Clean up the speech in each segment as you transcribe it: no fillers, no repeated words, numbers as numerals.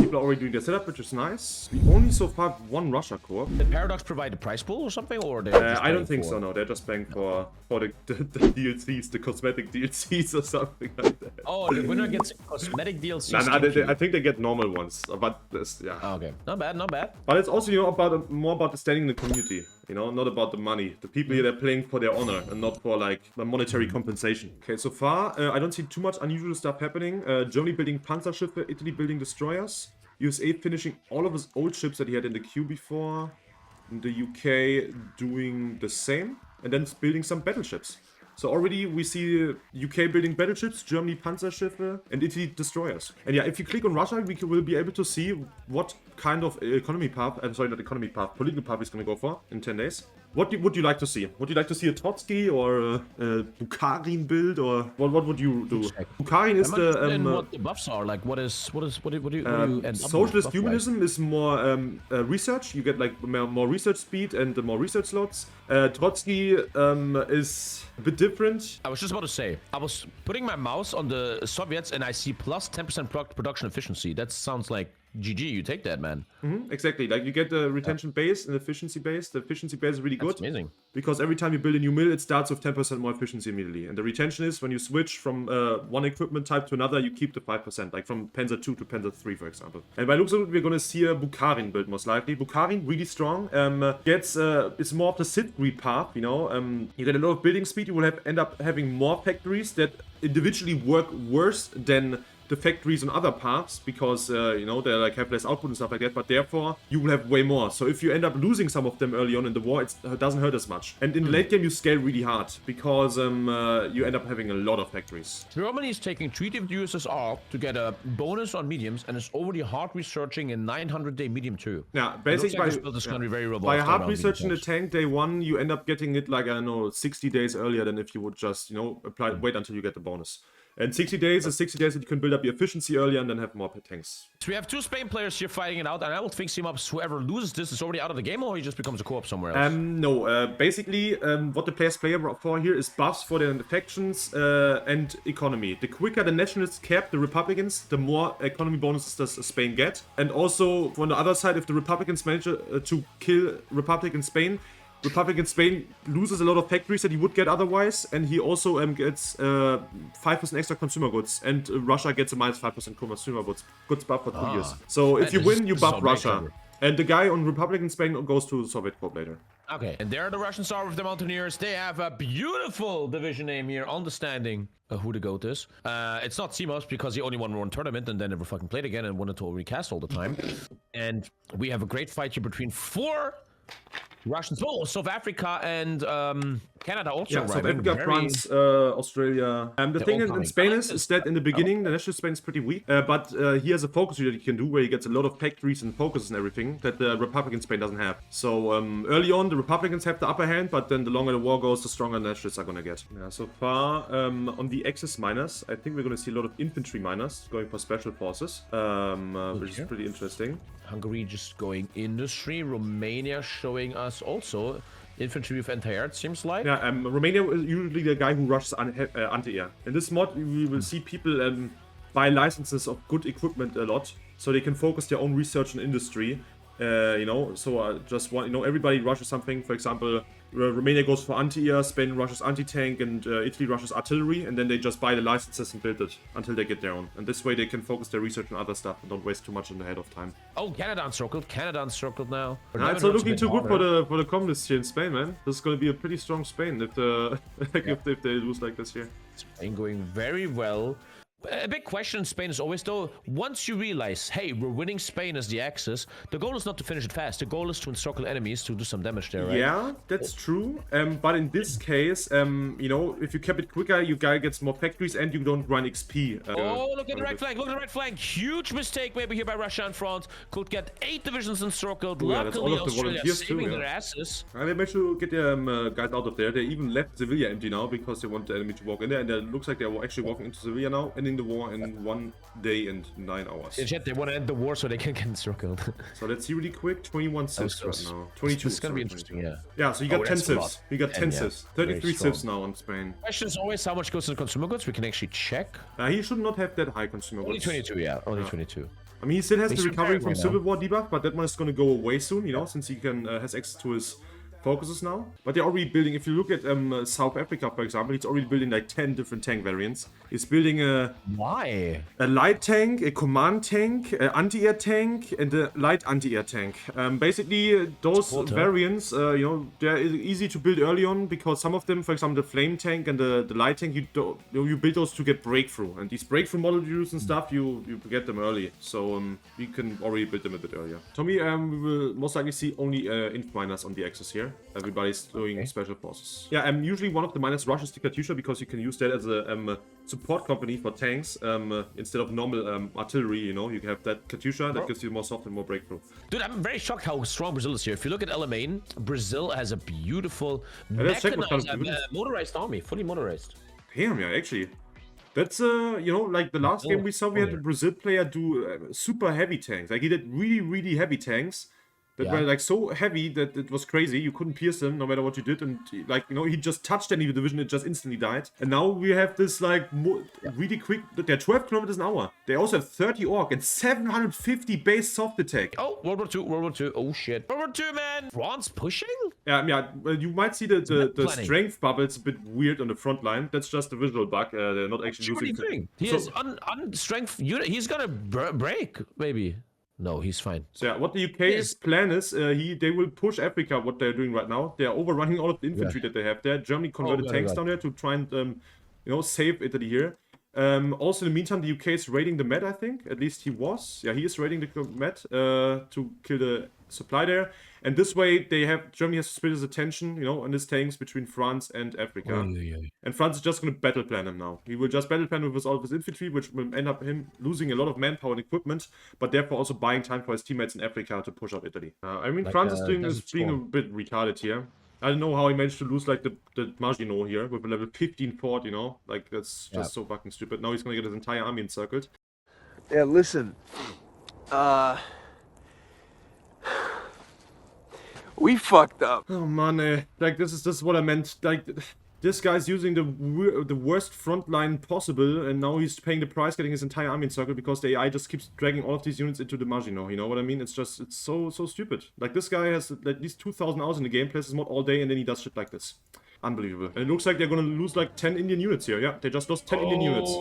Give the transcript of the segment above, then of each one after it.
people are already doing their setup, which is nice. We only so far have one Russia co-op. Did Paradox provide a prize pool or something, or I don't think so. No, they're just playing for the DLCs, the cosmetic DLCs or something like that. Oh, the winner gets cosmetic DLCs. I think they get normal ones, but this, yeah. Oh, okay, not bad, not bad. But it's also, you know, more about the standing in the community. You know, not about the money. The people here, they're playing for their honor and not for, like, the monetary compensation. Okay, so far, I don't see too much unusual stuff happening. Germany building Panzerschiffe, Italy building destroyers. USA finishing all of his old ships that he had in the queue before. And the UK doing the same. And then building some battleships. So already we see UK building battleships, Germany Panzerschiffe, and Italy destroyers. And yeah, if you click on Russia, we will be able to see what kind of economy path, political path is going to go for in 10 days. What would you like to see? Would you like to see a Trotsky or a Bukharin build, or what would you do? Bukharin is what the buffs are like. What do you end up socialist with humanism is more research. You get like more research speed and more research slots. Trotsky is a bit different. I was just about to say, I was putting my mouse on the Soviets and I see plus 10% production efficiency. That sounds like GG, you take that, man. Exactly, like you get the retention base and efficiency base. The efficiency base is really good. That's amazing. Because every time you build a new mill, it starts with 10% more efficiency immediately. And the retention is when you switch from one equipment type to another, you keep the 5%, like from Panzer 2 to Panzer 3, for example. And by looks of it, we're going to see a Bukharin build, most likely. Bukharin, really strong. It's more of the Sith path, you know. You get a lot of building speed. You will end up having more factories that individually work worse than the factories on other paths, because you know, they like have less output and stuff like that, but therefore you will have way more. So if you end up losing some of them early on in the war, it doesn't hurt as much. And in the late game you scale really hard, because you end up having a lot of factories. Germany is taking treaty with USSR to get a bonus on mediums, and is already hard researching in 900-day medium too. Yeah, basically by hard research in the tank day 1, you end up getting it like, I don't know, 60 days earlier than if you would just, you know, wait until you get the bonus. And 60 days is 60 days that you can build up your efficiency earlier and then have more tanks. So we have 2 Spain players here fighting it out, and I will think team-ups, whoever loses this is already out of the game, or he just becomes a co-op somewhere else? No, basically what the players play for here is buffs for their factions and economy. The quicker the nationalists cap the Republicans, the more economy bonuses does Spain get. And also, from the other side, if the Republicans manage to kill Republican Spain loses a lot of factories that he would get otherwise, and he also gets 5% extra consumer goods, and Russia gets a minus 5% consumer goods buff for 2 years. So if you win, you buff Russia. And the guy on Republican Spain goes to the Soviet Corp later. Okay, and there the Russians are with the Mountaineers. They have a beautiful division name here on the standing. Who the GOAT is. It's not CMOS because he only won one tournament and then never fucking played again and wanted to recast all the time. And we have a great fight here between 4 Russians, South Africa and Canada also, yeah, right? South Africa, France, Australia. The thing in Spain is that in the beginning, the national Spain is pretty weak, but he has a focus that he can do where he gets a lot of factories and focuses and everything that the Republican Spain doesn't have. So early on, the Republicans have the upper hand, but then the longer the war goes, the stronger the nationalists are going to get. Yeah, so far, on the Axis miners, I think we're going to see a lot of infantry miners going for special forces, which is pretty interesting. Hungary just going industry, Romania showing us also infantry with anti-air, it seems like. Yeah, Romania is usually the guy who rushes anti-air. In this mod, we will see people buy licenses of good equipment a lot, so they can focus their own research and industry. You know, so just want, you know, everybody rushes something. For example, Romania goes for anti-air, Spain rushes anti-tank, and Italy rushes artillery, and then they just buy the licenses and build it until they get their own. And this way they can focus their research on other stuff and don't waste too much in the head of time. Oh, Canada encircled now. Nah, it's not looking too good for the communists here in Spain, man. This is going to be a pretty strong Spain if if they lose like this here. Spain going very well. A big question in Spain is always, though, once you realize, hey, we're winning Spain as the Axis, the goal is not to finish it fast. The goal is to encircle enemies to do some damage there, right? Yeah, that's true. But in this case, you know, if you cap it quicker, your guy gets more factories and you don't run XP. Oh, look at the right flank. Look at the right flank. Huge mistake maybe here by Russia in front. Could get 8 divisions encircled. Yeah, luckily, all of the Australia saving too, their asses. They managed to get their guys out of there. They even left Sevilla empty now because they want the enemy to walk in there. And it looks like they're actually walking into Sevilla now, ending the war in 1 day and 9 hours. Yet they want to end the war so they can get encircled. So let's see really quick. 21 civs right now. 22. It's gonna be interesting, yeah. Yeah, so you got 10 civs. You got 10 civs. 33 civs now on Spain. Question is always how much goes to the consumer goods. We can actually check. He should not have that high consumer goods. Only 22, yeah. Only 22. I mean, he still has He's the recovering from prepared right Civil now. War debuff, but that one is gonna go away soon, you know, since he can has access to his focuses now. But they're already building, if you look at South Africa, for example, he's already building like 10 different tank variants. He's building Why? a light tank, a command tank, an anti-air tank, and a light anti-air tank. Basically, those variants, you know, they're easy to build early on because some of them, for example, the flame tank and the light tank, you build those to get breakthrough. And these breakthrough modules and stuff, you get them early. So you can already build them a bit earlier. Tommy, we will most likely see only inf miners on the axis here. Everybody's doing special forces. Yeah, usually one of the miners rushes the Katyusha because you can use that as a support company for tanks instead of normal artillery. You know, you have that Katyusha that gives you more soft and more breakthrough. Dude, I'm very shocked how strong Brazil is here. If you look at Alamein, Brazil has a beautiful let's check what kind of mechanized, motorized army, fully motorized. Damn, yeah, actually. That's, you know, like the last game we saw, we had a Brazil player do super heavy tanks. Like, he did really, really heavy tanks that were, like, so heavy that it was crazy. You couldn't pierce them no matter what you did. And, like, you know, he just touched any division, it just instantly died. And now we have this, like, really quick... They're 12 kilometers an hour. They also have 30 orc and 750 base soft attack. Oh, World War II, World War II. Oh, shit. World War II, man. France pushing? Yeah, you might see the strength bubble. It's a bit weird on the front line. That's just a visual bug. They're not actually What are you using... doing? He is on strength unit. He's gonna break, maybe. No, he's fine. So yeah, what the UK's plan is, they will push Africa, what they're doing right now. They're overrunning all of the infantry that they have there. Germany converted tanks down there to try and, you know, save Italy here. Also, in the meantime, the UK is raiding the Med, I think. At least he was. Yeah, he is raiding the Med to kill the supply there. And this way, Germany has to split his attention, you know, on his tanks between France and Africa. And France is just going to battle plan him now. He will just battle plan with all of his infantry, which will end up him losing a lot of manpower and equipment, but therefore also buying time for his teammates in Africa to push out Italy. I mean, like, France is being a bit retarded here. I don't know how he managed to lose, like, the Maginot here with a level 15 fort, you know? Like, that's just so fucking stupid. Now he's going to get his entire army encircled. Yeah, listen. We fucked up. Oh man, like this is what I meant. Like this guy's using the worst front line possible, and now he's paying the price, getting his entire army encircled because the AI just keeps dragging all of these units into the Maginot. You know what I mean? It's so stupid. Like this guy has at least 2,000 hours in the game, plays his mod all day, and then he does shit like this. Unbelievable. And it looks like they're gonna lose like 10 Indian units here. Yeah, they just lost 10 Indian units.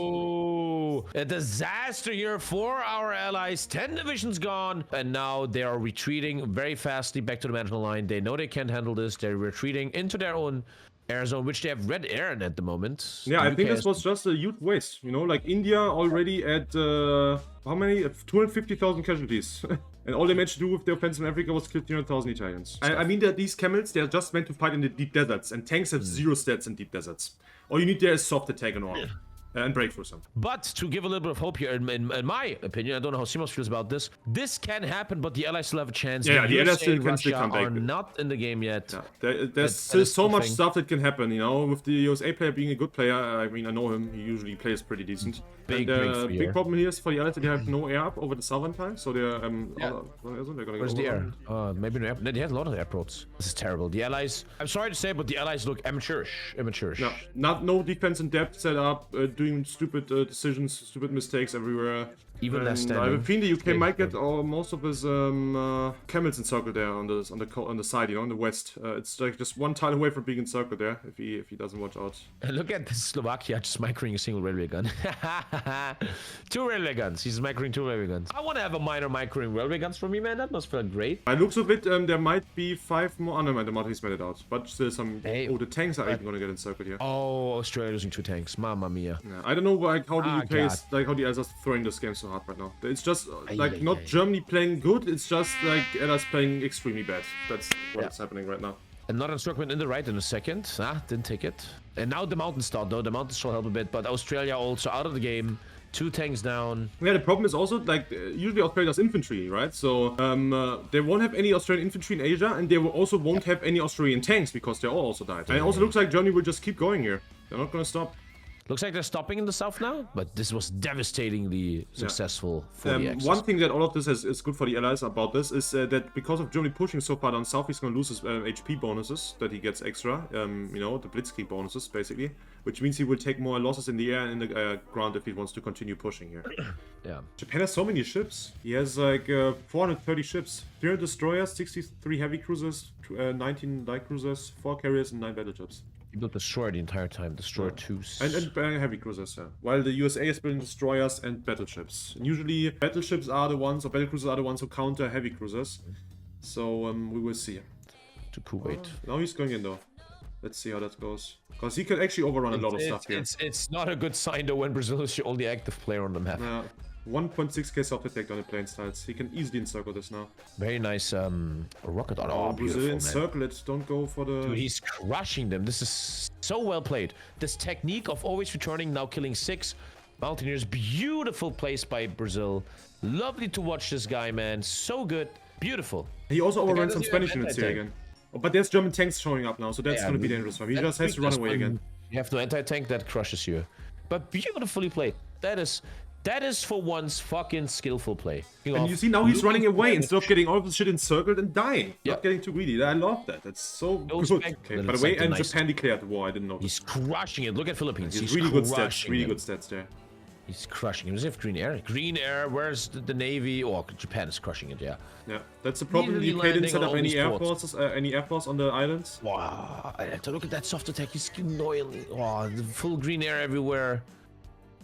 A disaster here for our allies. 10 divisions gone, and now they are retreating very fastly back to the mantle line. They know they can't handle this. They're retreating into their own air zone, which they have red air in at the moment. Yeah, I think this was just a huge waste. You know, like India already at how many? 250,000 casualties. And all they managed to do with the offensive in Africa was kill 300,000 Italians. I mean that these camels, they're just meant to fight in the deep deserts, and tanks have zero stats in deep deserts. All you need there is soft attack and all. And break for some. But to give a little bit of hope here, in my opinion, I don't know how Simos feels about this. This can happen, but the allies still have a chance. Yeah, the allies still can come back. Are not in the game yet. Yeah. There's still so much stuff that can happen, you know. With the USA player being a good player, I mean, I know him. He usually plays pretty decent. Big problem here is for the allies that they have no air up over the southern flank, so they're Where's the air? Maybe no air. They have a lot of airports. This is terrible. The allies. I'm sorry to say, but the allies look amateurish. Yeah, no defense in depth set up. Doing stupid decisions, stupid mistakes everywhere. Even less standing. I have a feeling the UK might get most of his camels encircled there on the side, you know, on the west. It's like just one tile away from being encircled there if he doesn't watch out. Look at this Slovakia just microing a single railway gun. 2 railway guns. He's microing 2 railway guns. I want to have a minor microing railway guns for me, man. That must feel great. By looks of it, there might be 5 more. No, the mod he's made it out, but still some. Oh, the tanks are even gonna get encircled here. Oh, Australia losing 2 tanks. Mamma mia. Yeah, I don't know like how the UK is, like how the allies are throwing this game so hard right now. It's just like not Germany playing good. It's just like allies playing extremely bad. That's what's happening right now. Another encirclement in the right in a second. Didn't take it. And now the mountains start though. The mountains will help a bit, but Australia also out of the game. 2 tanks down. Yeah, the problem is also like usually Australia's infantry, right? So they won't have any Australian infantry in Asia, and they also won't have any Australian tanks because they all also died. And it also looks like Germany will just keep going here. They're not gonna stop. Looks like they're stopping in the south now, but this was devastatingly successful for the Axis. One thing that all of this is good for the allies about this is that because of Germany pushing so far down south, he's going to lose his HP bonuses that he gets extra. You know, the blitzkrieg bonuses, basically. Which means he will take more losses in the air and in the ground if he wants to continue pushing here. Yeah. Japan has so many ships. He has like 430 ships. 300 destroyers, 63 heavy cruisers, 19 light cruisers, 4 carriers, and 9 battleships. He built destroyer the entire time. Destroyer 2s. And heavy cruisers, yeah. While the USA is building destroyers and battleships. And usually battleships are the ones, or battlecruisers are the ones who counter heavy cruisers. So we will see. To Kuwait. Now he's going in though. Let's see how that goes. Because he can actually overrun a lot of stuff here. It's not a good sign though when Brazil is your only active player on the map. 1.6k soft attack on the plane styles. He can easily encircle this now. Very nice rocket on. Oh, beautiful, Brazil encircle it. Don't go for the... Dude, he's crushing them. This is so well played. This technique of always returning, now killing 6 Mountaineers. Beautiful place by Brazil. Lovely to watch this guy, man. So good. Beautiful. He also overran some Spanish units here again. Oh, but there's German tanks showing up now, so that's going to be dangerous for him. He just has to run away again. You have no anti-tank that crushes you. But beautifully played. That is for once fucking skillful play. And you see now he's running away instead of getting all of his shit encircled and dying. Not getting too greedy. I love that. That's so good. Okay, by the way, and Japan declared war. I didn't know. He's crushing it. Look at Philippines. He's really good stats. Really good stats there. He's crushing it. Does he have green air? Green air. Where's the Navy? Oh, Japan is crushing it. Yeah. Yeah, that's the problem. The UK didn't set up any air forces, any air force on the islands. Wow. I have to look at that soft attack. He's annoyingly. Oh, the full green air everywhere.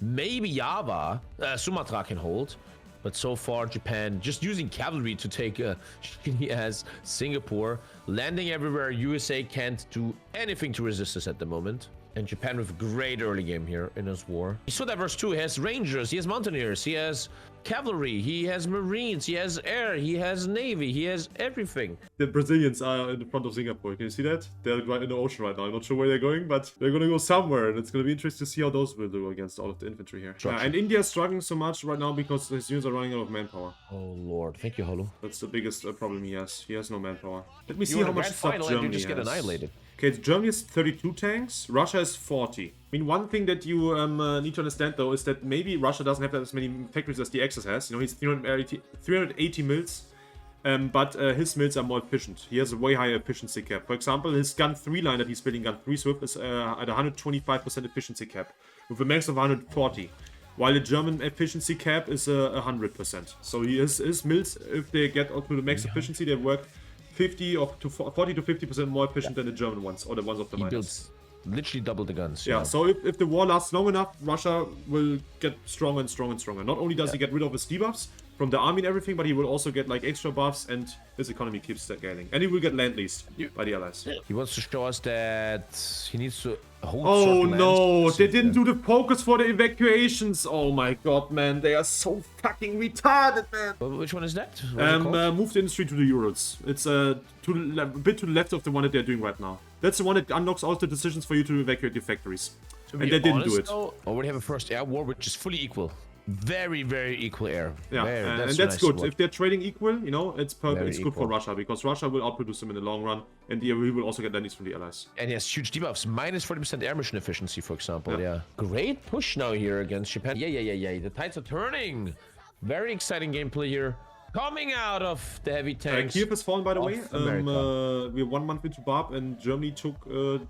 Maybe Java, Sumatra can hold, but so far Japan just using cavalry to take shitty as Singapore, landing everywhere. USA can't do anything to resist us at the moment. And Japan with a great early game here in his war. He's so diverse too. He has Rangers, he has Mountaineers, he has cavalry, he has Marines, he has air, he has Navy, he has everything. The Brazilians are in the front of Singapore. Can you see that? They're right in the ocean right now. I'm not sure where they're going, but they're going to go somewhere. And it's going to be interesting to see how those will do against all of the infantry here. And India is struggling so much right now because his units are running out of manpower. Oh lord, thank you, Holo. That's the biggest problem he has. He has no manpower. Let me see how much stuff Germany just get annihilated. Okay, Germany has 32 tanks, Russia has 40. I mean, one thing that you need to understand, though, is that maybe Russia doesn't have as many factories as the Axis has. You know, he's 380 mills, but his mills are more efficient. He has a way higher efficiency cap. For example, his Gun 3 line that he's building Gun 3s with is at 125% efficiency cap, with a max of 140. While the German efficiency cap is 100%. So his mills, if they get up to the max efficiency, they work 40 to 50% more efficient than the German ones, or the ones of the miners. He builds literally double the guns. Yeah, so if the war lasts long enough, Russia will get stronger and stronger and stronger. Not only does he get rid of his debuffs from the army and everything, but he will also get like extra buffs, and his economy keeps scaling. And he will get land leased by the allies. He wants to show us that he needs to hold. Oh no, they didn't do the focus for the evacuations. Oh my god, man, they are so fucking retarded, man. Which one is that? Move the industry to the Urals. It's a bit to the left of the one that they're doing right now. That's the one that unlocks all the decisions for you to evacuate your factories. And they didn't do it. Already have a first air war, which is fully equal. Very, very equal air. Yeah, and that's good. If they're trading equal, you know, it's perfect. It's good for Russia, because Russia will outproduce them in the long run, and we will also get landings from the allies. And he has huge debuffs, minus 40% air mission efficiency, for example. Yeah. Great push now here against Japan. Yeah. The tides are turning. Very exciting gameplay here. Coming out of the heavy tanks. Kiev has fallen, by the way. We're 1 month into Barb, and Germany took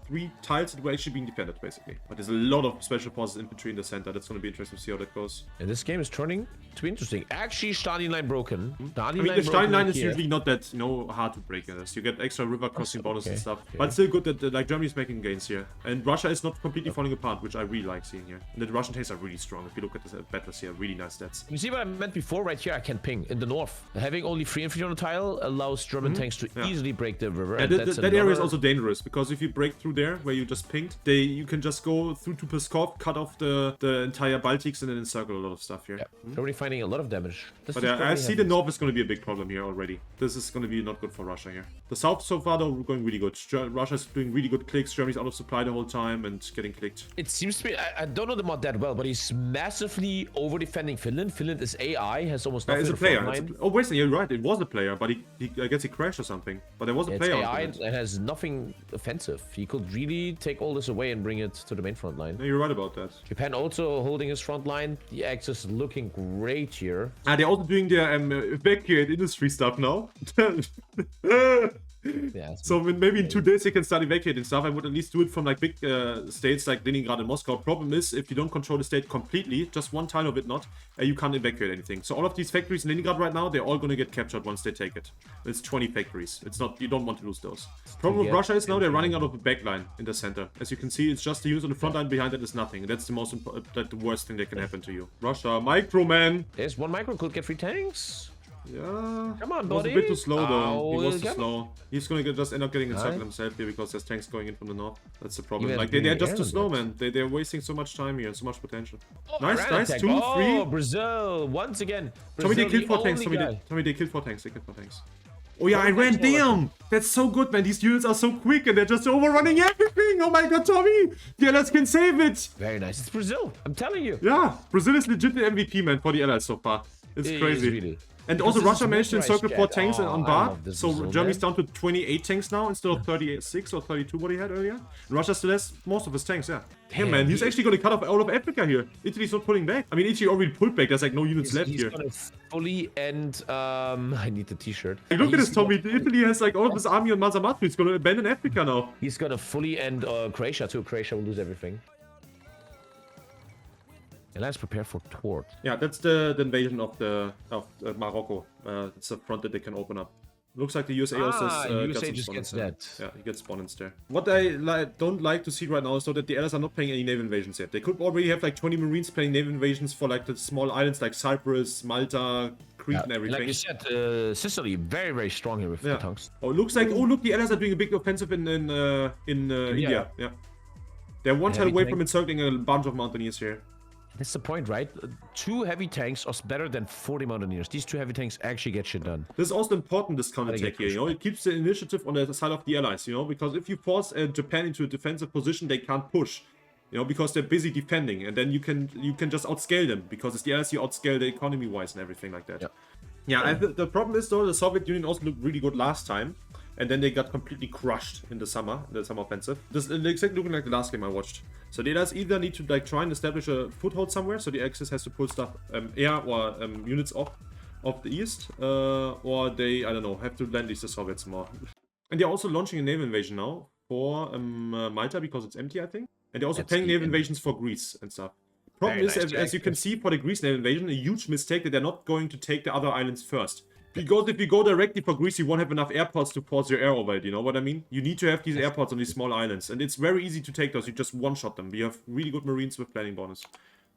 3 tiles that were actually being defended, basically. But there's a lot of special forces infantry in the center. That's going to be interesting to see how that goes. And this game is turning to be interesting. Actually, Stalin line broken. The Stalin line is usually not that, hard to break. You get extra river crossing bonus and stuff. Okay. But it's still good that like Germany's making gains here. And Russia is not completely falling apart, which I really like seeing here. And the Russian tanks are really strong. If you look at the battles here, really nice stats. You see what I meant before? Right here, I can ping in the north. Having only 3 infantry on the tile allows German tanks to easily break the river. Yeah, that area is also dangerous, because if you break through there, where you just pinged, you can just go through to Pskov, cut off the entire Baltics, and then encircle a lot of stuff here. Yeah. Already finding a lot of damage. But I see the north is going to be a big problem here already. This is going to be not good for Russia here. The south so far, though, going really good. Russia's doing really good clicks. Germany's out of supply the whole time and getting clicked. It seems to be, I don't know the mod that well, but he's massively over defending Finland. Finland is AI, has almost nothing. As a player, Oh, wait, you're right. It was a player, but I guess he crashed or something. But there was a It's player. AI and it has nothing offensive. He could really take all this away and bring it to the main front line. Yeah, you're right about that. Japan also holding his front line. The Axis looking great here. They're also doing their evacuate industry stuff now. Yeah. So maybe in 2 days they can start evacuating stuff. I would at least do it from like big states like Leningrad and Moscow. Problem is, if you don't control the state completely, just one tile of it not, you can't evacuate anything. So all of these factories in Leningrad right now, they're all gonna get captured once they take it. It's 20 factories. It's not, you don't want to lose those. Problem with Russia is now they're running out of the backline in the center. As you can see, it's just the units on the front line. Behind that is nothing. That's the most the worst thing that can happen to you. Russia, micro man. There's one micro, could get 3 tanks. Yeah. Come on, He was buddy. a bit too slow though. He was too come slow. He's gonna just end up getting encircled himself here because there's tanks going in from the north. That's the problem. Even Like they're just too Iran slow, did. man. They're wasting so much time here and so much potential. Oh, Nice, Iran nice. attack. 2, 3. Oh, Brazil once again. Tommy, they Brazil, killed 4 the tanks. only Tommy, guy. they killed 4 tanks. They killed 4 tanks. Oh yeah, Tommy, Iran, thanks for damn! That's so good, man. These units are so quick and they're just overrunning everything. Oh my god, Tommy! The Allies can save it! Very nice. It's Brazil. I'm telling you. Yeah, Brazil is legit the MVP, man, for the Allies so far. It's It is crazy. really. And Because also this is Russia managed to motorized encircle 4 jet. tanks Oh, on I Bar. love this So Brazil, Germany's man. down to 28 tanks now instead of 36 or 32 what he had earlier. And Russia still has most of his tanks, yeah. Damn, man, he's actually going to cut off all of Africa here. Italy's not pulling back. I mean, Italy already pulled back. There's like no units left He's here. gonna fully end. I need the T-shirt. Like, look at He's this, Tommy. Italy has like all of his army on Mazamatsu. He's going to abandon Africa now. He's gonna fully end Croatia too. Croatia will lose everything. And let's prepare for Tort. Yeah, that's the invasion of Morocco. It's a front that they can open up. Looks like the USA also has, got USA some just spawners gets there. that. Yeah, he gets spawners there. What I don't like to see right now is though that the Allies are not playing any naval invasions yet. They could already have like 20 Marines playing naval invasions for like the small islands like Cyprus, Malta, Crete and everything. Like you said, Sicily very very strong here with the tanks. Oh, it looks like look, the Allies are doing a big offensive in India. Yeah, they're one tile Heavy away tank. from encircling a bunch of mountaineers here. That's the point, right? 2 heavy tanks are better than 40 mountaineers. These 2 heavy tanks actually get shit done. This is also important, this counter-attack here, you know? It keeps the initiative on the side of the Allies, you know? Because if you force Japan into a defensive position, they can't push. You know, because they're busy defending. And then you can just outscale them. Because it's the Allies, you outscale the economy-wise and everything like that. Yeah, the problem is, though, the Soviet Union also looked really good last time. And then they got completely crushed in the summer offensive. This is exactly looking like the last game I watched. So the Allies either need to like try and establish a foothold somewhere, so the Axis has to pull stuff air or units off the east, or they, I don't know, have to land the Soviets more. And they're also launching a naval invasion now for Malta because it's empty, I think. And they're also playing naval invasions for Greece and stuff. Problem is, as you can see for the Greece naval invasion, a huge mistake that they're not going to take the other islands first. Because if you go directly for Greece, you won't have enough airports to force your air over it, you know what I mean? You need to have these airports on these small islands. And it's very easy to take those, you just one-shot them. We have really good Marines with planning bonus.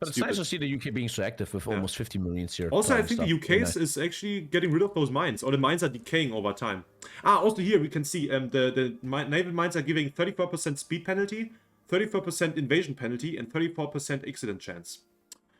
But it's nice to see the UK being so active with almost 50 Marines here. Also, I think the UK is actually getting rid of those mines, or the mines are decaying over time. Also here we can see the naval mines are giving 34% speed penalty, 34% invasion penalty, and 34% accident chance.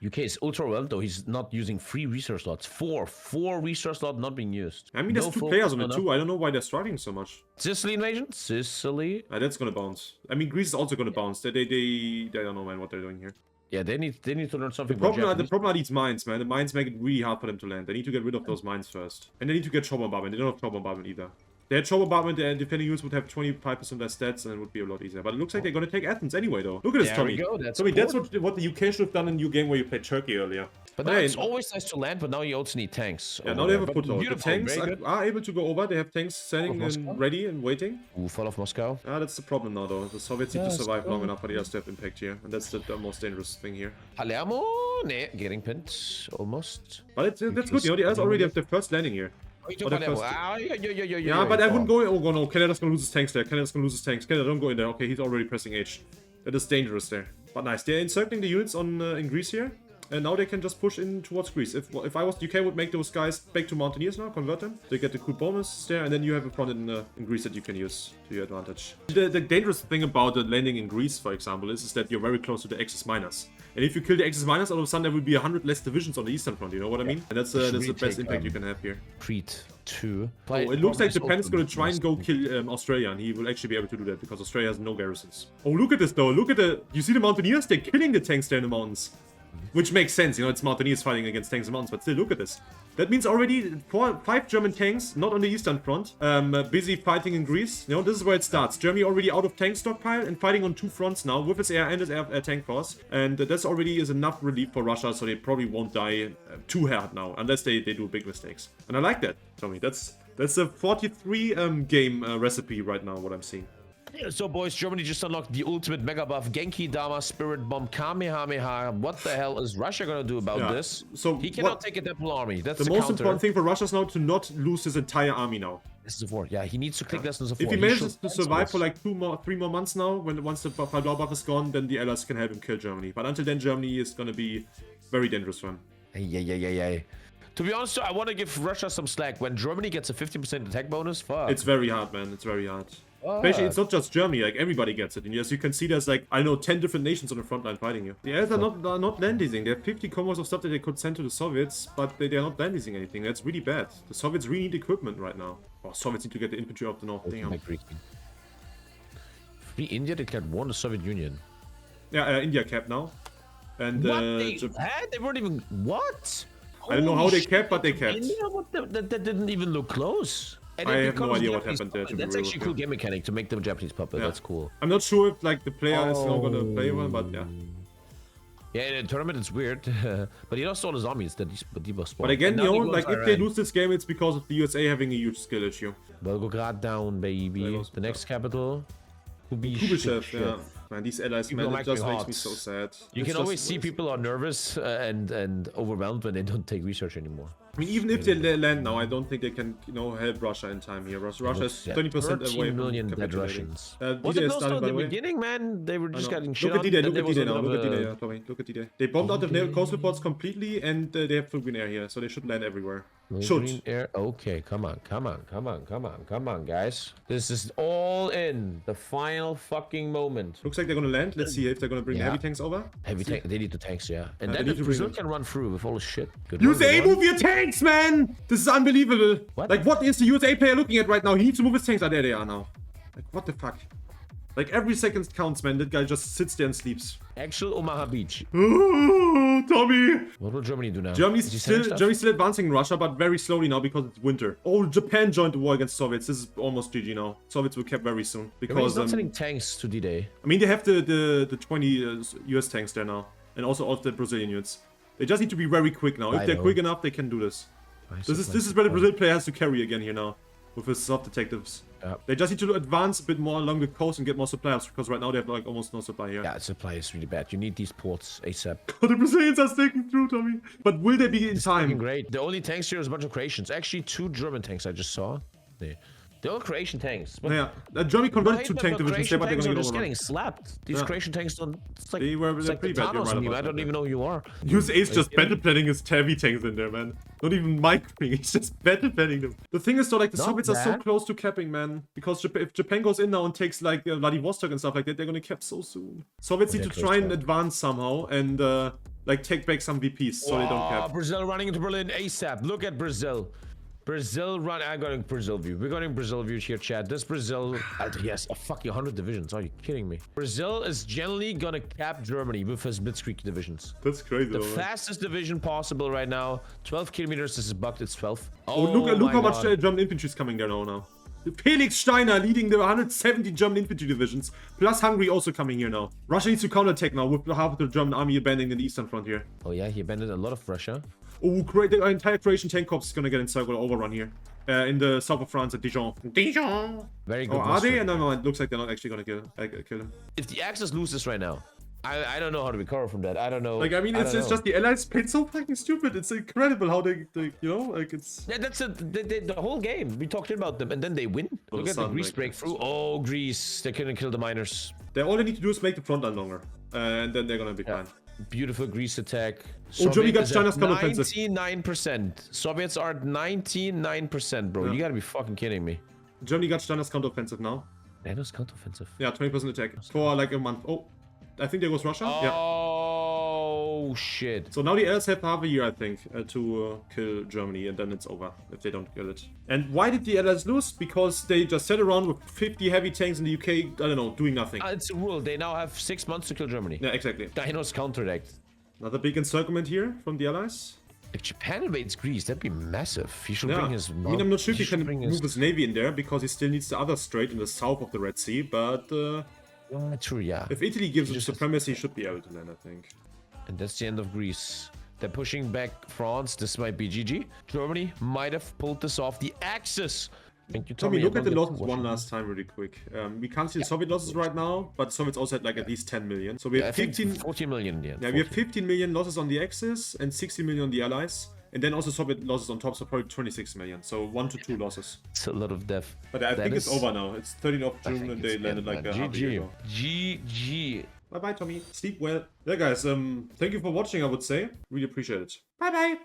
UK is ultra well, though he's not using 3 resource slots. 4 resource slots not being used. I mean, there's 2 players on it too. I don't know why they're struggling so much. Sicily invasion? Sicily? That's gonna bounce. I mean, Greece is also gonna bounce. They don't know, man, what they're doing here. Yeah, they need to learn something. The problem are these mines, man. The mines make it really hard for them to land. They need to get rid of those mines first. And they need to get shore bombardment. They don't have shore bombardment either. They had shore bombardment, and defending units would have 25% less stats, and it would be a lot easier. But it looks like they're gonna take Athens anyway, though. Look at this, Tommy. Tommy, that's what the UK should have done in your game where you played Turkey earlier. But now it's always nice to land, but now you also need tanks. Yeah, now they have a foothold. The tanks are able to go over. They have tanks standing and ready and waiting. Ooh, fall of Moscow. That's the problem now, though. The Soviets need to survive long enough for the others to have impact here. And that's the most dangerous thing here. Palermo? Nah, getting pinned. Almost. But that's good, you know. The others already have their first landing here. Yeah, but I wouldn't go in. Oh, no. Canada's gonna lose his tanks there. Canada, don't go in there. Okay, he's already pressing H. That is dangerous there. But nice. They're encircling the units on in Greece here. And now they can just push in towards Greece. If I was UK, would make those guys back to Mountaineers now, convert them. They get the cool bonus there, and then you have a front in Greece that you can use to your advantage. The dangerous thing about the landing in Greece, for example, is that you're very close to the Axis miners. And if you kill the Axis miners, all of a sudden there will be 100 less divisions on the Eastern Front, you know what I mean? And that's the best impact you can have here. Crete 2. Oh, it looks like Japan is going to try and go kill Australia, and he will actually be able to do that because Australia has no garrisons. Oh, look at this though. Look at you see the Mountaineers? They're killing the tanks there in the mountains. Which makes sense, you know, it's mountaineers fighting against tanks and mountains, but still, look at this. That means already 5 German tanks, not on the eastern front, busy fighting in Greece. You know, this is where it starts. Germany already out of tank stockpile and fighting on 2 fronts now with its air and its air tank force. And that's already is enough relief for Russia, so they probably won't die too hard now, unless they do big mistakes. And I like that, Tommy. That's a 43 game recipe right now, what I'm seeing. So, boys, Germany just unlocked the ultimate mega buff, Genki Dama, Spirit Bomb, Kamehameha. What the hell is Russia gonna do about this? So he cannot take a double army. That's the most important thing for Russia is now to not lose his entire army now. This is a 4. Yeah, he needs to click lessons of 4. If he manages to survive for like 3 more months now, once the Faldor buff is gone, then the Allies can help him kill Germany. But until then, Germany is gonna be very dangerous for him. Yeah. To be honest, I want to give Russia some slack. When Germany gets a 50% attack bonus, fuck. It's very hard, man. It's very hard. Especially, it's not just Germany, like everybody gets it. And as you can see, there's like, I know, 10 different nations on the front line fighting you. The Allies are not land-leasing. They have 50 combos of stuff that they could send to the Soviets, but they're not land-leasing anything. That's really bad. The Soviets really need equipment right now. Oh, Soviets need to get the infantry up the north. Damn. Free India declared war on the Soviet Union. Yeah, India capped now. And what? They weren't even... What? I don't know how they capped, but they capped. India? That didn't even look close. And I have no idea what happened there. That's actually a cool game mechanic to make them Japanese puppet. Yeah. That's cool. I'm not sure if like the player is not gonna play well, but yeah. Yeah, in the tournament it's weird, but he lost all his armies that he was spawned. But again, you know, like if they lose this game, it's because of the USA having a huge skill issue. Volgograd down, baby. The next capital. Kubishev, yeah. Man, these allies, man, it just makes me so sad. You can always see people are nervous and overwhelmed when they don't take research anymore. I mean, even if they land now, I don't think they can, you know, help Russia in time here. Russia is 20% away from million dead Russians. Was it close to the beginning, man? They were just getting shit on. Look at D-Day now. Look at D-Day, yeah, Tommy. Look at D-Day. They bombed out the coastal ports completely, and they have full green air here, so they should land everywhere. Green air. Okay, come on, guys. This is all in. The final fucking moment. Looks like they're gonna land. Let's see if they're gonna bring heavy tanks over. Heavy tank. They need the tanks, yeah. And then if Brazil can run through with all the shit. USA, move your tanks, man! This is unbelievable. What? Like, what is the USA player looking at right now? He needs to move his tanks. There they are now. Like, what the fuck? Like, every second counts, man. That guy just sits there and sleeps. Actual Omaha Beach. Oh, Tommy! What will Germany do now? Germany's still advancing in Russia, but very slowly now because it's winter. Oh, Japan joined the war against Soviets. This is almost GG now. Soviets will cap very soon. Because not sending tanks to D-Day. I mean, they have the 20 US tanks there now. And also all of the Brazilian units. They just need to be very quick now. If they're quick enough, they can do this. This is where the Brazil player has to carry again here now. With his soft detectives. Yeah. They just need to advance a bit more along the coast and get more supplies, because right now they have like almost no supply here. Yeah, supply is really bad. You need these ports ASAP. The Brazilians are sticking through, Tommy. But will they be in time? Great. The only tanks here is a bunch of Croatians. Actually, 2 German tanks I just saw. They're all Croatian tanks. But yeah, Germany converted 2 tank divisions there, but they're just getting slapped. These Croatian tanks don't. It's like, they were like pretty bad. I don't even know who you are. USA's just battle planning his heavy tanks in there, man. Not even microing, it's just battle planning them. The thing is though, like the Soviets are so close to capping, man. Because if Japan goes in now and takes like Vladivostok and stuff like that, they're gonna cap so soon. Soviets need to try and advance somehow and like take back some VPs so they don't cap. Brazil running into Berlin ASAP. Look at Brazil. I'm going Brazil view. We're going Brazil view here, chat. This Brazil, yes, a fucking 100 divisions. Are you kidding me? Brazil is generally gonna cap Germany with his blitzkrieg divisions. That's crazy. The fastest division possible right now. 12 kilometers. This is bugged. It's 12. Oh, look how much German infantry is coming there now. Felix Steiner leading the 170 German infantry divisions, plus Hungary also coming here now. Russia needs to counterattack now with half of the German army abandoning the eastern front here. Oh yeah, he abandoned a lot of Russia. Oh, great! The entire Croatian tank corps is gonna get encircled or overrun here. In the south of France at Dijon. Very good. Oh, are they? No, it looks like they're not actually gonna kill him. If the Axis loses right now, I don't know how to recover from that. I don't know. Like, I mean, it's just the Allies played so fucking stupid. It's incredible how they you know, like it's... Yeah, that's the whole game. We talked about them and then they win. Look at the Greece breakthrough. Oh, Greece. They couldn't kill the miners. All they need to do is make the front line longer. And then they're gonna be fine. Beautiful Greece attack. Oh, Germany got China's counteroffensive. 99%. Soviets are at 99%, bro. You gotta be fucking kidding me. Germany got China's counteroffensive now. NATO's counteroffensive. Yeah, 20% attack for like a month. Oh, I think there goes Russia. Oh, shit. So now the Allies have half a year, I think, to kill Germany, and then it's over if they don't kill it. And why did the Allies lose? Because they just sat around with 50 heavy tanks in the UK, I don't know, doing nothing. It's a rule. They now have 6 months to kill Germany. Yeah, exactly. Dinos counteract. Another big encirclement here from the allies. If Japan invades Greece, that'd be massive. He should Yeah, bring his. I mean, I'm not sure if he should can bring move his navy in there because he still needs the other strait in the south of the Red Sea. But True, yeah. if Italy gives him just- supremacy, he should be able to land, I think. And that's the end of Greece. They're pushing back France. This might be GG. Germany might have pulled this off. The Axis. Thank you, Tommy, Tommy. look at the I don't losses get to one watch last time really quick. We can't see the Soviet losses right now, but Soviets also had like at least 10 million. So we it. I have think 15. 14 million in the end. Yeah, we have 14. 15 million losses on the Axis and 60 million on the Allies. And then also Soviet losses on top, so probably 26 million. So 1 to 2 losses. It's a lot of death. But I That think it's is- over now. It's 13th of I June think and they it's landed dead, like man. a half a year ago. GG. Bye bye, Tommy. Sleep well. Yeah, guys, thank you for watching, I would say. Really appreciate it. Bye bye.